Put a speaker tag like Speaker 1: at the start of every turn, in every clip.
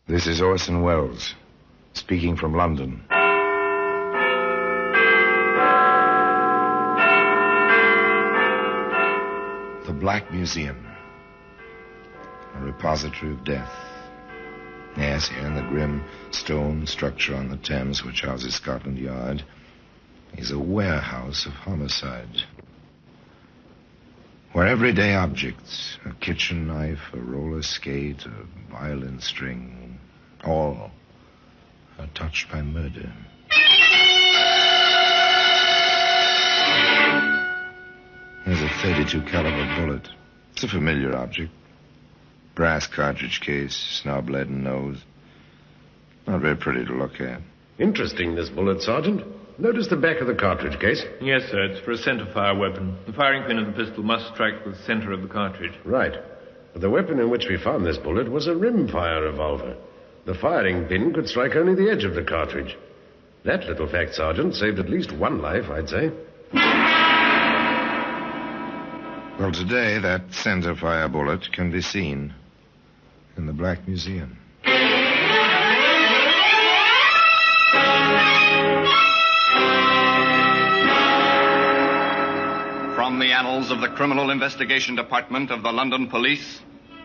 Speaker 1: This is Orson Welles, speaking from London. The Black Museum, a repository of death. Yes, here in the grim stone structure on the Thames which houses Scotland Yard is a warehouse of homicide, where everyday objects, a kitchen knife, a roller skate, a violin string, all are touched by murder. Here's a .32 caliber bullet. It's a familiar object. Brass cartridge case, snub-leaden nose. Not very pretty to look at.
Speaker 2: Interesting, this bullet, Sergeant. Notice the back of the cartridge case.
Speaker 3: Yes, sir. It's for a centre-fire weapon. The firing pin of the pistol must strike the centre of the cartridge.
Speaker 2: Right. But the weapon in which we found this bullet was a rimfire revolver. The firing pin could strike only the edge of the cartridge. That little fact, Sergeant, saved at least one life, I'd say.
Speaker 1: Well, today, that centre-fire bullet can be seen in the Black Museum.
Speaker 4: From the annals of the Criminal Investigation Department of the London Police,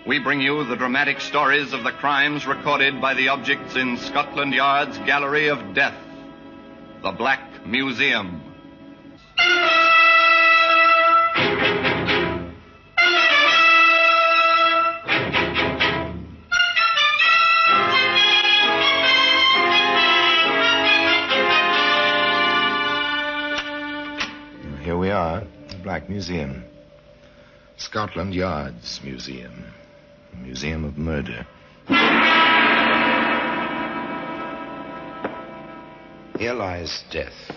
Speaker 4: we bring you the dramatic stories of the crimes recorded by the objects in Scotland Yard's Gallery of Death, the Black Museum.
Speaker 1: Here we are, the Black Museum. Scotland Yard's museum. A museum of murder. Here lies death.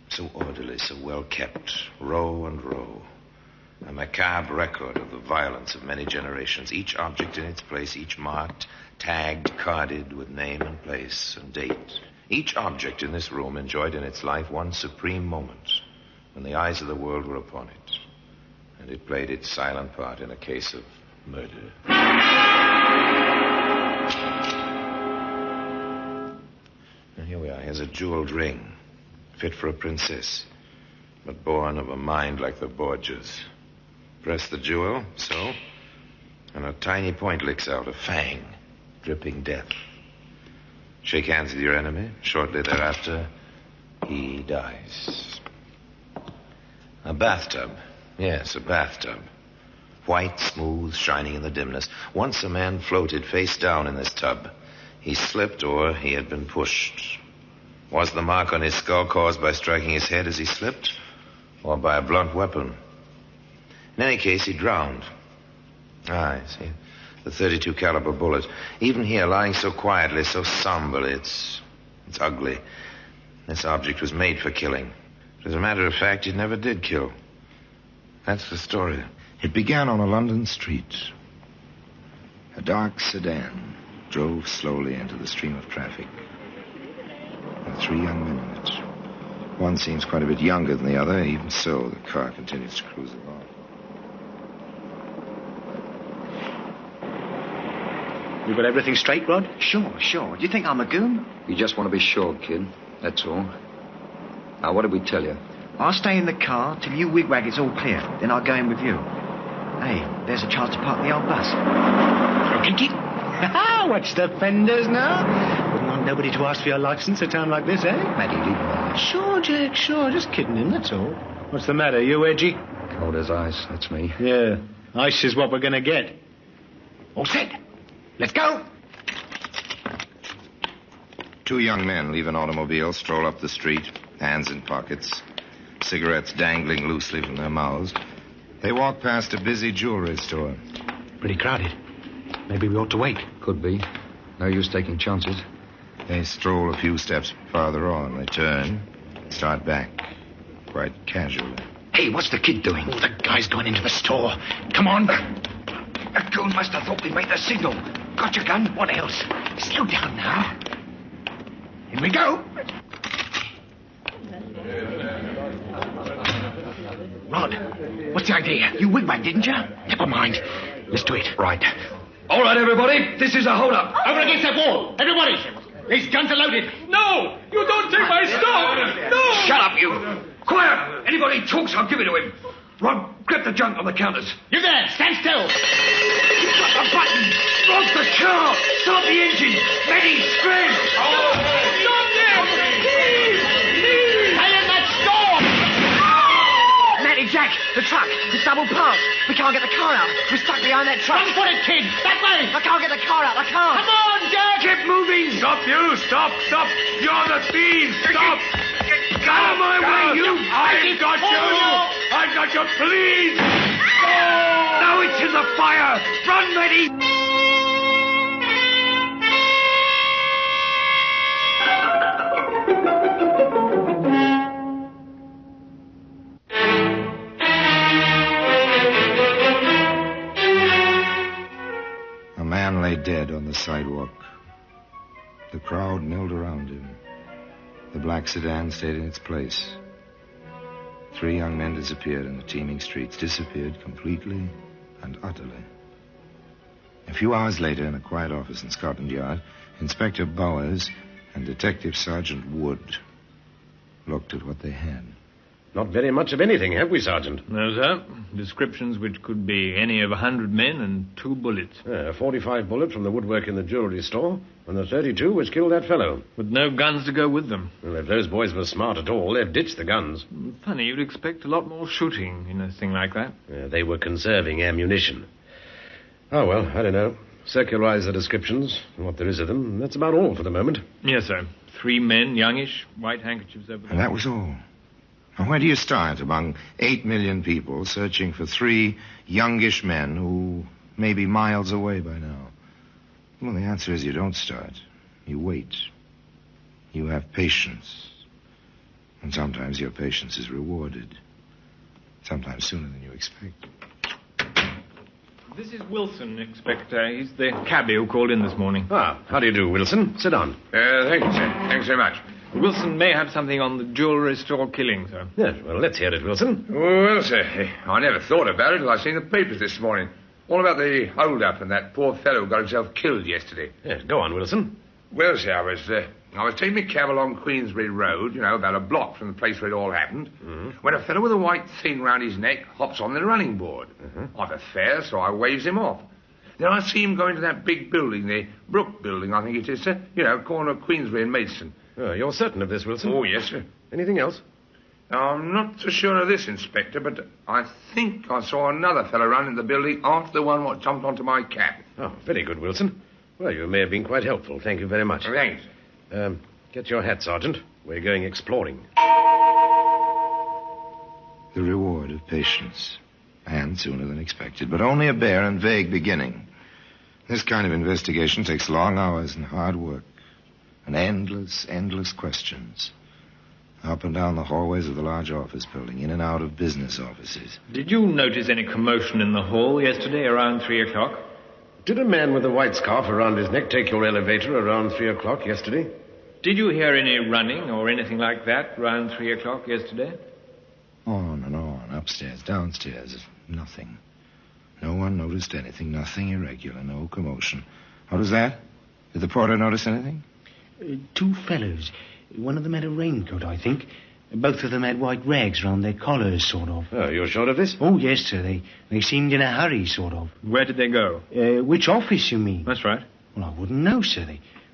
Speaker 1: So orderly, so well kept. Row and row. A macabre record of the violence of many generations. Each object in its place, each marked, tagged, carded with name and place and date. Each object in this room enjoyed in its life one supreme moment when the eyes of the world were upon it, and it played its silent part in a case of murder. And here we are. Here's a jeweled ring, fit for a princess, but born of a mind like the Borgias. Press the jewel, so, and a tiny point licks out, a fang, dripping death. Shake hands with your enemy. Shortly thereafter, he dies. A bathtub. Yes, a bathtub. White, smooth, shining in the dimness. Once a man floated face down in this tub. He slipped or he had been pushed. Was the mark on his skull caused by striking his head as he slipped, or by a blunt weapon? In any case, he drowned. I see. The .32 caliber bullet. Even here, lying so quietly, so somberly, it's ugly. This object was made for killing. But as a matter of fact, it never did kill. That's the story. It began on a London street. A dark sedan drove slowly into the stream of traffic. There were 3 young men in it. One seems quite a bit younger than the other. Even so, the car continues to cruise along.
Speaker 5: You got everything straight, Rod? Sure. Do you think I'm a goon?
Speaker 6: You just want to be sure, kid. That's all. Now, what did we tell you?
Speaker 5: I'll stay in the car till you wigwag it's all clear. Then I'll go in with you. Hey, there's a chance to park the old bus. Kinky. Watch the fenders now. Wouldn't want nobody to ask for your license at a time like this, eh?
Speaker 6: Matty, leave me.
Speaker 5: Sure, Jack, sure. Just kidding him, that's all. What's the matter? You edgy?
Speaker 6: Cold as ice, that's me.
Speaker 5: Yeah, ice is what we're going to get. All set. Let's go.
Speaker 1: 2 young men leave an automobile, stroll up the street, hands in pockets, cigarettes dangling loosely from their mouths. They walk past a busy jewelry store.
Speaker 5: Pretty crowded. Maybe we ought to wait.
Speaker 6: Could be. No use taking chances.
Speaker 1: They stroll a few steps farther on. They turn, start back, quite casually.
Speaker 5: Hey, what's the kid doing? Oh, the guy's gone into the store. Come on. That goon must have thought we made the signal. Got your gun? What else? Slow down now. Here we go. Rod, what's the idea? You wigwag, didn't you? Never mind. Let's do it.
Speaker 6: Right. All right, everybody, this is a hold-up.
Speaker 7: Over against that wall. Everybody. These guns are loaded.
Speaker 3: No! You don't take my stuff! No!
Speaker 6: Shut up, you. Quiet. Anybody talks, I'll give it to him. Rob, grab the junk on the counters.
Speaker 7: You there. Stand still.
Speaker 6: Got the button. Rob the car. Start the engine. Ready, scram.
Speaker 3: Stop them! Please!
Speaker 7: Stay in that store.
Speaker 5: Matty, Jack, the truck. It's double parked. We can't get the car out. We're stuck behind that truck.
Speaker 7: Front footed, kid. That way.
Speaker 5: I can't get the car out. I can't.
Speaker 7: Come on, Jack.
Speaker 6: Keep moving.
Speaker 2: Stop, you! Stop! You're the thieves! Stop!
Speaker 6: Get out of my way, you.
Speaker 2: I've got you! Please!
Speaker 6: Now it's in the fire. Run, Matty.
Speaker 1: A man lay dead on the sidewalk. The crowd milled around him. The black sedan stayed in its place. 3 young men disappeared in the teeming streets, disappeared completely and utterly. A few hours later, in a quiet office in Scotland Yard, Inspector Bowers and Detective Sergeant Wood looked at what they had.
Speaker 2: Not very much of anything, have we, Sergeant?
Speaker 3: No, sir. Descriptions which could be any of 100 men and 2 bullets.
Speaker 2: A 45 bullet from the woodwork in the jewellery store, and the 32 which killed that fellow.
Speaker 3: With no guns to go with them.
Speaker 2: Well, if those boys were smart at all, they've ditched the guns.
Speaker 3: Funny, you'd expect a lot more shooting in a thing like that.
Speaker 2: They were conserving ammunition. Oh, well, I don't know. Circularize the descriptions, and what there is of them, and that's about all for the moment.
Speaker 3: Yes, sir. 3 men, youngish, white handkerchiefs over
Speaker 1: And that was all. Now, where do you start among 8 million people searching for 3 youngish men who may be miles away by now? Well, the answer is you don't start. You wait. You have patience. And sometimes your patience is rewarded. Sometimes sooner than you expect.
Speaker 3: This is Wilson, Inspector. He's the cabbie who called in this morning.
Speaker 2: Ah, how do you do, Wilson? Sit down.
Speaker 8: Thank you, sir. Thanks very much.
Speaker 3: Wilson may have something on the jewellery store killing, sir.
Speaker 2: Yes, well, let's hear it, Wilson.
Speaker 8: Well, sir, I never thought about it till I seen the papers this morning. All about the hold-up and that poor fellow who got himself killed yesterday.
Speaker 2: Yes, go on, Wilson.
Speaker 8: Well, sir, I was taking my cab along Queensbury Road, about a block from the place where it all happened, when a fellow with a white thing round his neck hops on the running board. I've a fare, so I waves him off. Then I see him going to that big building, the Brook building, I think it is, sir. Corner of Queensbury and Maidstone.
Speaker 2: Oh, you're certain of this, Wilson?
Speaker 8: Oh, yes, sir.
Speaker 2: Anything else?
Speaker 8: I'm not so sure of this, Inspector, but I think I saw another fellow run in the building after the one what jumped onto my cab.
Speaker 2: Oh, very good, Wilson. Well, you may have been quite helpful. Thank you very much.
Speaker 8: Thanks.
Speaker 2: Get your hat, Sergeant. We're going exploring.
Speaker 1: The reward of patience. And sooner than expected, but only a bare and vague beginning. This kind of investigation takes long hours and hard work. And endless questions. Up and down the hallways of the large office building, in and out of business offices.
Speaker 3: Did you notice any commotion in the hall yesterday around 3 o'clock?
Speaker 2: Did a man with a white scarf around his neck take your elevator around 3 o'clock yesterday?
Speaker 3: Did you hear any running or anything like that around 3 o'clock yesterday?
Speaker 1: On and on, upstairs, downstairs, nothing. No one noticed anything, nothing irregular, no commotion. What was that? Did the porter notice anything?
Speaker 5: 2 fellows. One of them had a raincoat, I think. Both of them had white rags round their collars, sort of.
Speaker 2: Oh, you're sure of this?
Speaker 5: Oh, yes, sir. They seemed in a hurry, sort of.
Speaker 3: Where did they go?
Speaker 5: Which office, you mean?
Speaker 3: That's right.
Speaker 5: Well, I wouldn't know, sir.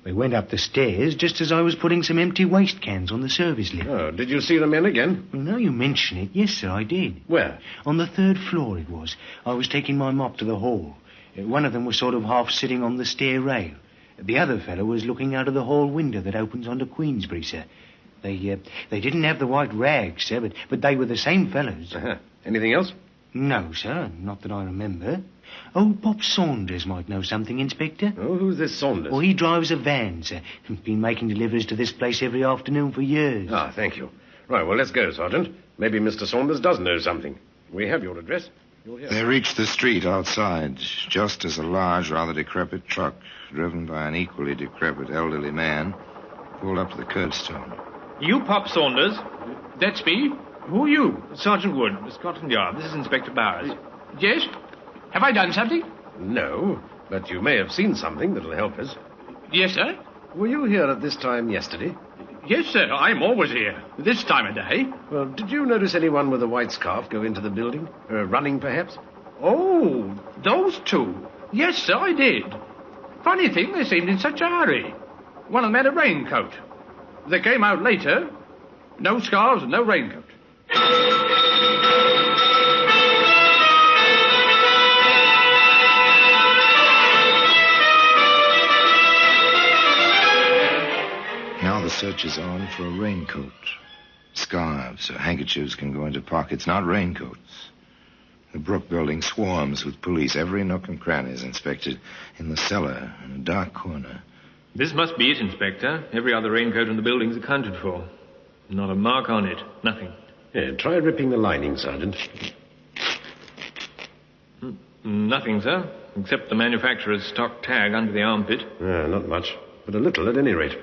Speaker 5: They went up the stairs just as I was putting some empty waste cans on the service lift.
Speaker 2: Oh, did you see the men again?
Speaker 5: Well, now you mention it, yes, sir, I did.
Speaker 2: Where?
Speaker 5: On the 3rd floor it was. I was taking my mop to the hall. One of them was sort of half sitting on the stair rail. The other fellow was looking out of the hall window that opens onto Queensbury, sir. They didn't have the white rags, sir, but they were the same fellows.
Speaker 2: Anything else?
Speaker 5: No, sir, not that I remember. Old Pop Saunders might know something, Inspector.
Speaker 2: Oh, who's this Saunders?
Speaker 5: Oh, he drives a van, sir. Been making deliveries to this place every afternoon for years.
Speaker 2: Ah, thank you. Right, well, let's go, Sergeant. Maybe Mr. Saunders does know something. We have your address.
Speaker 1: They reached the street outside, just as a large, rather decrepit truck, driven by an equally decrepit elderly man, pulled up to the curbstone.
Speaker 3: You, Pop Saunders? That's me. Who are you? Sergeant Wood, Scotland Yard. This is Inspector Bowers.
Speaker 7: Yes? Have I done something?
Speaker 2: No. But you may have seen something that'll help us.
Speaker 3: Yes, sir?
Speaker 2: Were you here at this time yesterday?
Speaker 3: Yes, sir. I'm always here. This time of day.
Speaker 2: Well, did you notice anyone with a white scarf go into the building? Running, perhaps?
Speaker 3: Oh, those two. Yes, sir, I did. Funny thing, they seemed in such a hurry. One of them had a raincoat. They came out later. No scarves and no raincoat.
Speaker 1: Now the search is on for a raincoat. Scarves or handkerchiefs can go into pockets, not raincoats. The Brook building swarms with police. Every nook and cranny is inspected. In the cellar, in a dark corner.
Speaker 3: This must be it, Inspector. Every other raincoat in the building's accounted for. Not a mark on it. Nothing.
Speaker 2: Yeah, try ripping the lining, Sergeant.
Speaker 3: Nothing, sir. Except the manufacturer's stock tag under the armpit.
Speaker 2: Not much, but a little at any rate.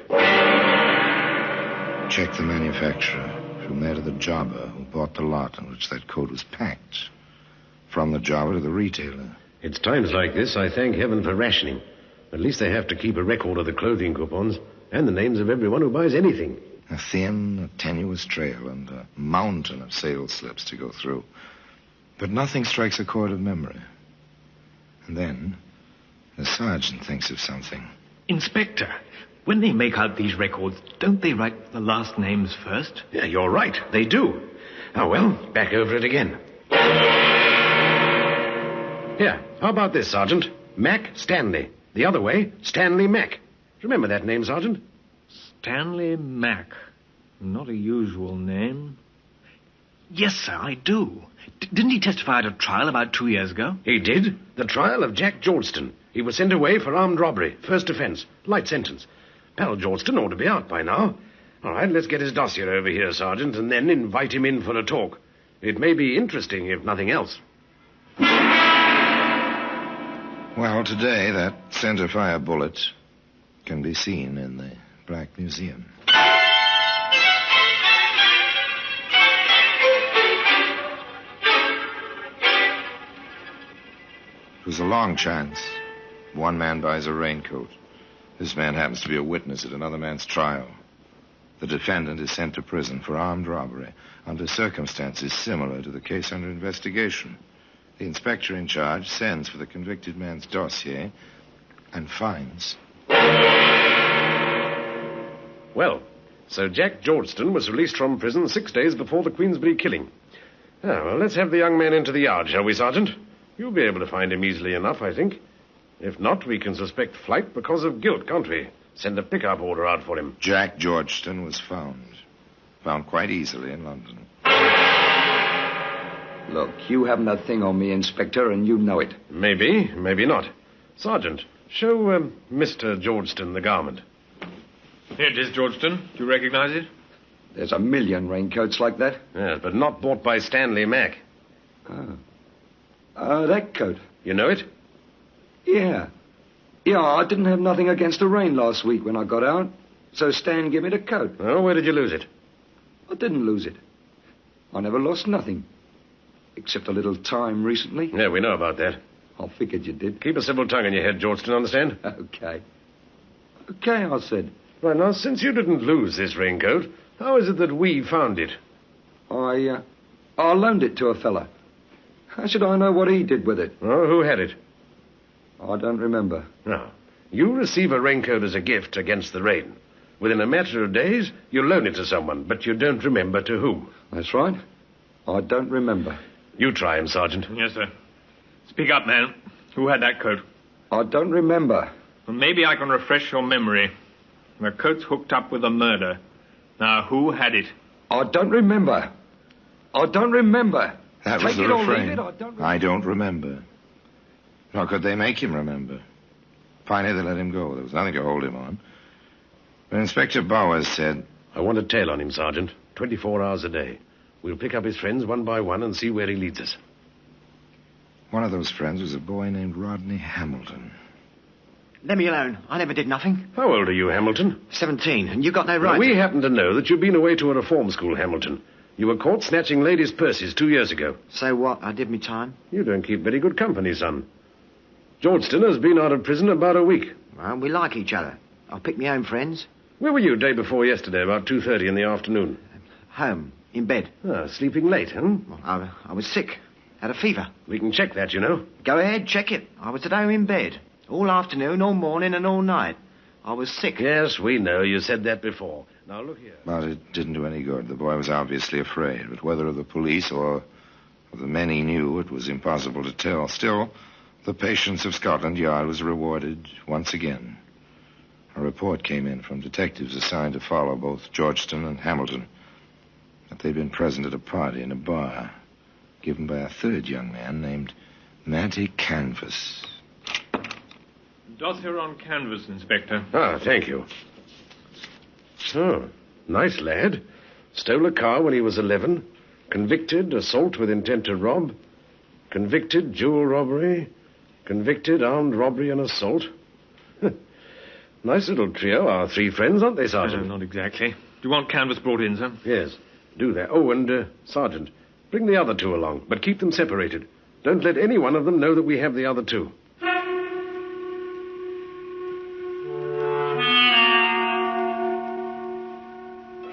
Speaker 1: Check the manufacturer. From there to the jobber who bought the lot on which that coat was packed. From the jobber to the retailer.
Speaker 2: It's times like this I thank heaven for rationing. At least they have to keep a record of the clothing coupons and the names of everyone who buys anything.
Speaker 1: A thin, tenuous trail and a mountain of sales slips to go through. But nothing strikes a chord of memory. And then the sergeant thinks of something.
Speaker 5: Inspector, when they make out these records, don't they write the last names first?
Speaker 2: Yeah, you're right. They do. Oh, well, back over it again. Here, how about this, Sergeant? Mac Stanley. The other way, Stanley Mac. Remember that name, Sergeant?
Speaker 3: Stanley Mack. Not a usual name.
Speaker 5: Yes, sir, I do. Didn't he testify at a trial about 2 years ago?
Speaker 2: He did. The trial of Jack Georgeston. He was sent away for armed robbery. First offense. Light sentence. Pal Georgeston ought to be out by now. All right, let's get his dossier over here, Sergeant, and then invite him in for a talk. It may be interesting, if nothing else.
Speaker 1: Well, today, that centerfire bullet can be seen in the Black Museum. It was a long chance. One man buys a raincoat. This man happens to be a witness at another man's trial. The defendant is sent to prison for armed robbery under circumstances similar to the case under investigation. The inspector in charge sends for the convicted man's dossier and finds.
Speaker 2: Well, so Jack Georgeston was released from prison 6 days before the Queensbury killing. Well, let's have the young man into the yard, shall we, Sergeant? You'll be able to find him easily enough, I think. If not, we can suspect flight because of guilt, can't we? Send a pickup order out for him.
Speaker 1: Jack Georgeston was found. Found quite easily in London.
Speaker 9: Look, you haven't a thing on me, Inspector, and you know it.
Speaker 2: Maybe, maybe not. Sergeant, show Mr. Georgeston the garment.
Speaker 3: Here it is, Georgeston. Do you recognize it?
Speaker 9: There's a million raincoats like that.
Speaker 2: Yes, but not bought by Stanley Mack.
Speaker 9: That coat.
Speaker 2: You know it?
Speaker 9: Yeah. Yeah, I didn't have nothing against the rain last week when I got out. So Stan gave me the coat.
Speaker 2: Oh, where did you lose it?
Speaker 9: I didn't lose it. I never lost nothing. Except a little time recently.
Speaker 2: Yeah, we know about that.
Speaker 9: I figured you did.
Speaker 2: Keep a civil tongue in your head, Georgeston, understand?
Speaker 9: Okay. Okay, I said.
Speaker 2: Right, now, since you didn't lose this raincoat, how is it that we found it?
Speaker 9: I loaned it to a fella. How should I know what he did with it?
Speaker 2: Oh, who had it?
Speaker 9: I don't remember.
Speaker 2: Now, you receive a raincoat as a gift against the rain. Within a matter of days, you loan it to someone, but you don't remember to whom.
Speaker 9: That's right. I don't remember.
Speaker 2: You try him, Sergeant.
Speaker 3: Yes, sir. Speak up, man. Who had that coat?
Speaker 9: I don't remember.
Speaker 3: Well, maybe I can refresh your memory. The coat's hooked up with a murder. Now, who had it?
Speaker 9: I don't remember. I don't remember.
Speaker 1: That
Speaker 9: Take
Speaker 1: was the
Speaker 9: it or leave
Speaker 1: refrain.
Speaker 9: it,
Speaker 1: I don't remember. Nor could they make him remember. Finally, they let him go. There was nothing to hold him on. But Inspector Bowers said...
Speaker 2: I want a tail on him, Sergeant. 24 hours a day. We'll pick up his friends one by one and see where he leads us.
Speaker 1: One of those friends was a boy named Rodney Hamilton.
Speaker 5: Let me alone. I never did nothing.
Speaker 2: How old are you, Hamilton?
Speaker 5: 17, and you got no right.
Speaker 2: Well, we happen to know that you've been away to a reform school, Hamilton. You were caught snatching ladies' purses 2 years ago.
Speaker 5: So what? I did me time.
Speaker 2: You don't keep very good company, son. Georgeston has been out of prison about a week.
Speaker 5: Well, we like each other. I'll pick my own friends.
Speaker 2: Where were you day before yesterday, about 2:30 in the afternoon?
Speaker 5: Home, in bed.
Speaker 2: Ah, sleeping late, huh?
Speaker 5: Well, I was sick. Had a fever.
Speaker 2: We can check that, you know.
Speaker 5: Go ahead, check it. I was at home in bed. All afternoon, all morning, and all night. I was sick.
Speaker 2: Yes, we know. You said that before. Now, look here.
Speaker 1: But it didn't do any good. The boy was obviously afraid. But whether of the police or of the men he knew, it was impossible to tell. Still, the patience of Scotland Yard was rewarded once again. A report came in from detectives assigned to follow both Georgeston and Hamilton that they'd been present at a party in a bar given by a third young man named Matty Canvas.
Speaker 10: Dossier on canvas, Inspector.
Speaker 2: Ah, thank you. Oh, nice lad. Stole a car when he was 11. Convicted, assault with intent to rob. Convicted, jewel robbery. Convicted, armed robbery and assault. Nice little trio, our three friends, aren't they, Sergeant?
Speaker 10: Not exactly. Do you want canvas brought in, sir?
Speaker 2: Yes, do that. Oh, and, Sergeant, bring the other two along, but keep them separated. Don't let any one of them know that we have the other two.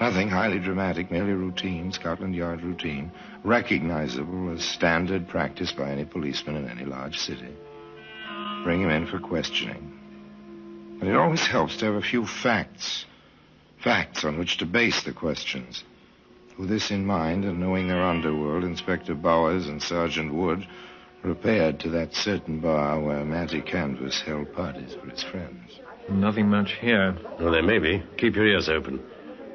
Speaker 1: Nothing highly dramatic, merely routine, Scotland Yard routine, recognizable as standard practice by any policeman in any large city. Bring him in for questioning. But it always helps to have a few facts on which to base the questions. With this in mind, and knowing their underworld, Inspector Bowers and Sergeant Wood repaired to that certain bar where Matty Canvas held parties for his friends.
Speaker 10: Nothing much here.
Speaker 2: Well, there may be. Keep your ears open.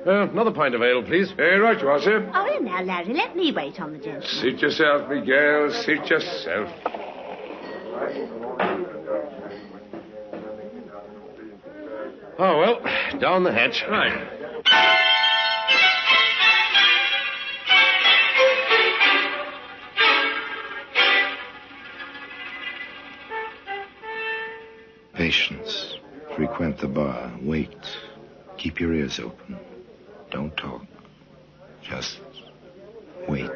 Speaker 2: Another pint of ale, please.
Speaker 8: Right you are, sir.
Speaker 11: Oh, here now, Larry. Let me wait on the gentleman.
Speaker 8: Suit yourself, Miguel. Suit yourself.
Speaker 2: Oh, well, down the hatch.
Speaker 10: Right.
Speaker 1: Patience. Frequent the bar. Wait. Keep your ears open. Don't talk. Just wait.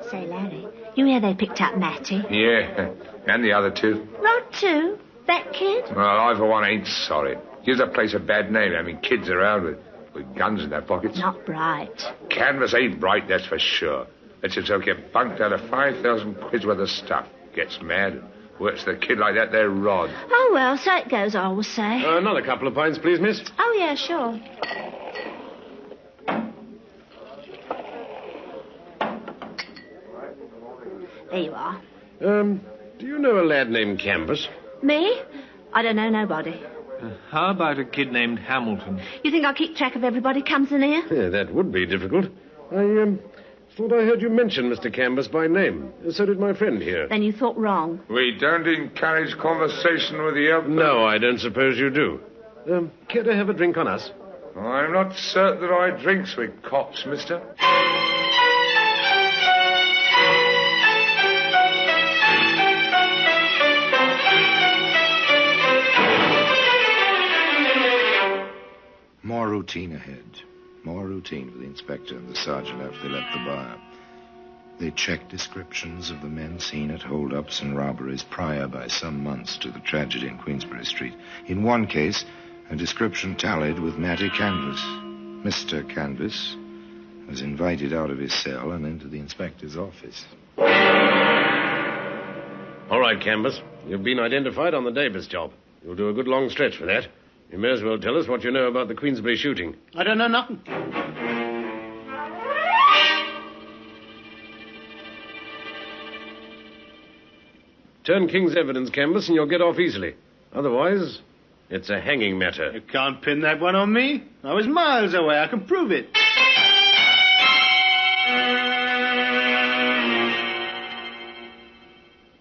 Speaker 11: Say, Larry, you hear they picked up Matty?
Speaker 8: Yeah, and the other two.
Speaker 11: Rod, too? That kid?
Speaker 8: Well, I, for one, ain't sorry. Gives the place a bad name, having kids around with guns in their pockets.
Speaker 11: Not bright.
Speaker 8: Canvas ain't bright, that's for sure. Lets himself get bunked out of 5,000 quid's worth of stuff. Gets mad and works the kid like that there, Rod.
Speaker 11: Oh, well, so it goes, I always say.
Speaker 2: Another couple of pints, please, miss.
Speaker 11: Oh, yeah, sure. There you are.
Speaker 2: Do you know a lad named Canvas?
Speaker 11: Me? I don't know nobody.
Speaker 10: How about a kid named Hamilton?
Speaker 11: You think I'll keep track of everybody comes in here?
Speaker 2: Yeah, that would be difficult. I thought I heard you mention Mr. Canvas by name. So did my friend here.
Speaker 11: Then you thought wrong.
Speaker 8: We don't encourage conversation with the elder.
Speaker 2: No, I don't suppose you do. Care to have a drink on us?
Speaker 8: I'm not certain that I drinks with cops, mister.
Speaker 1: More routine ahead. More routine for the inspector and the sergeant after they left the bar. They checked descriptions of the men seen at holdups and robberies prior by some months to the tragedy in Queensbury Street. In one case, a description tallied with Matty Canvas. Mr. Canvas was invited out of his cell and into the inspector's office.
Speaker 2: All right, Canvas. You've been identified on the Davis job. You'll do a good long stretch for that. You may as well tell us what you know about the Queensbury shooting.
Speaker 7: I don't know nothing.
Speaker 2: Turn King's evidence, Canvas, and you'll get off easily. Otherwise, it's a hanging matter.
Speaker 7: You can't pin that one on me. I was miles away. I can prove it.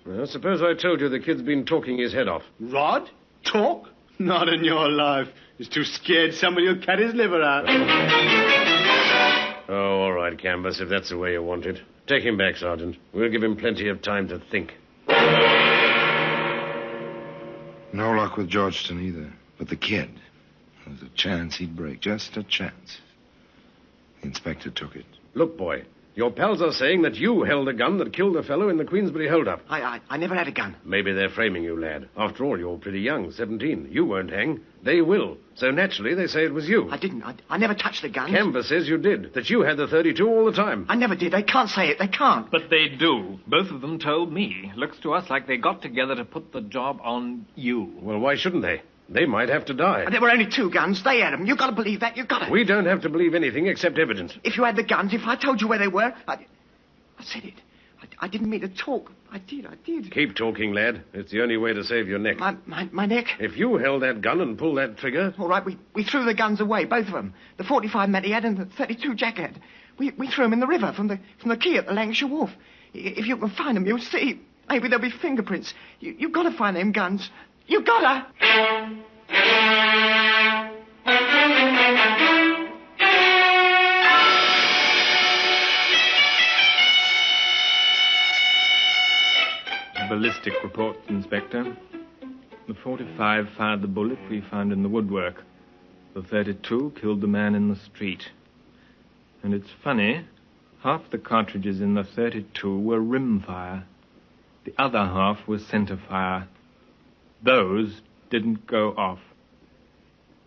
Speaker 2: Well, suppose I told you the kid's been talking his head off.
Speaker 7: Rod? Talk? Not in your life. He's too scared somebody will cut his liver out.
Speaker 2: Oh, all right, Canvas, if that's the way you want it. Take him back, Sergeant. We'll give him plenty of time to think.
Speaker 1: No luck with Georgeston either. But the kid, there was a chance he'd break. Just a chance. The inspector took it.
Speaker 2: Look, boy, Your pals are saying that you held a gun that killed a fellow in the Queensbury hold-up.
Speaker 5: I never had a gun.
Speaker 2: Maybe they're framing you, lad. After all, you're pretty young, 17. You won't hang. They will. So naturally, they say it was you.
Speaker 5: I didn't. I never touched the gun.
Speaker 2: Canvas says you did, that you had the 32 all the time.
Speaker 5: I never did. They can't say it. They can't.
Speaker 10: But they do. Both of them told me. Looks to us like they got together to put the job on you.
Speaker 2: Well, why shouldn't they? They might have to die.
Speaker 5: And there were only 2 guns. They had them. You've got to believe that. You've got to.
Speaker 2: We don't have to believe anything except evidence.
Speaker 5: If you had the guns, if I told you where they were, I said it. I didn't mean to talk. I did.
Speaker 2: Keep talking, lad. It's the only way to save your neck.
Speaker 5: My neck?
Speaker 2: If you held that gun and pulled that trigger...
Speaker 5: All right, we threw the guns away, both of them. The 45 Matty had and the 32 Jack had. We threw them in the river from the quay at the Lancashire Wharf. If you can find them, you'll see. Maybe there'll be fingerprints. You've got to find them guns. You've got to.
Speaker 10: Ballistic reports, Inspector. The 45 fired the bullet we found in the woodwork. The 32 killed the man in the street. And it's funny, half the cartridges in the 32 were rimfire. The other half was centerfire. Those didn't go off.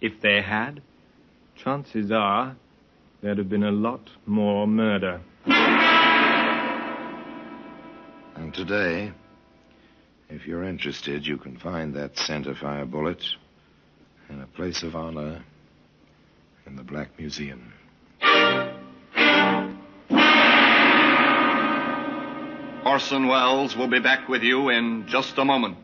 Speaker 10: If they had, chances are there'd have been a lot more murder.
Speaker 1: And today, if you're interested, you can find that centerfire bullet in a place of honor in the Black Museum.
Speaker 4: Orson Welles will be back with you in just a moment.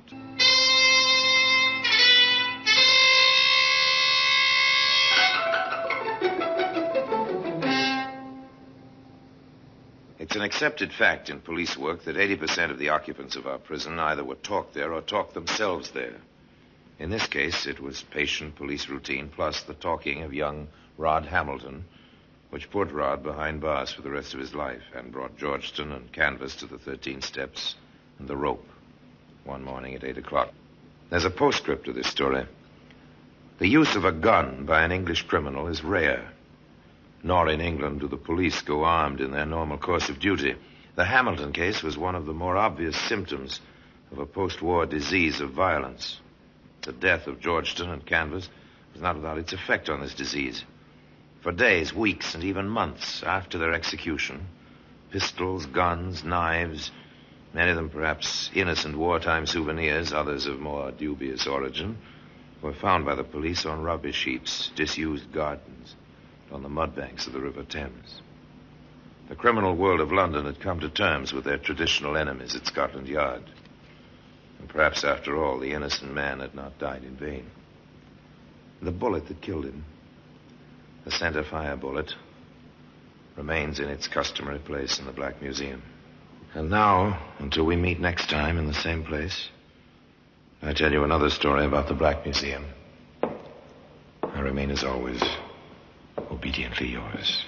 Speaker 1: It's an accepted fact in police work that 80% of the occupants of our prison either were talked there or talked themselves there. In this case, it was patient police routine plus the talking of young Rod Hamilton, which put Rod behind bars for the rest of his life and brought Georgeston and Canvas to the 13 steps and the rope one morning at 8 o'clock. There's a postscript to this story. The use of a gun by an English criminal is rare. Nor in England do the police go armed in their normal course of duty. The Hamilton case was one of the more obvious symptoms of a post-war disease of violence. The death of Georgeston and Canvas was not without its effect on this disease. For days, weeks, and even months after their execution, pistols, guns, knives, many of them perhaps innocent wartime souvenirs, others of more dubious origin, were found by the police on rubbish heaps, disused gardens, on the mudbanks of the River Thames. The criminal world of London had come to terms with their traditional enemies at Scotland Yard. And perhaps, after all, the innocent man had not died in vain. The bullet that killed him, the centerfire bullet, remains in its customary place in the Black Museum. And now, until we meet next time in the same place, I tell you another story about the Black Museum. I remain, as always, obediently yours.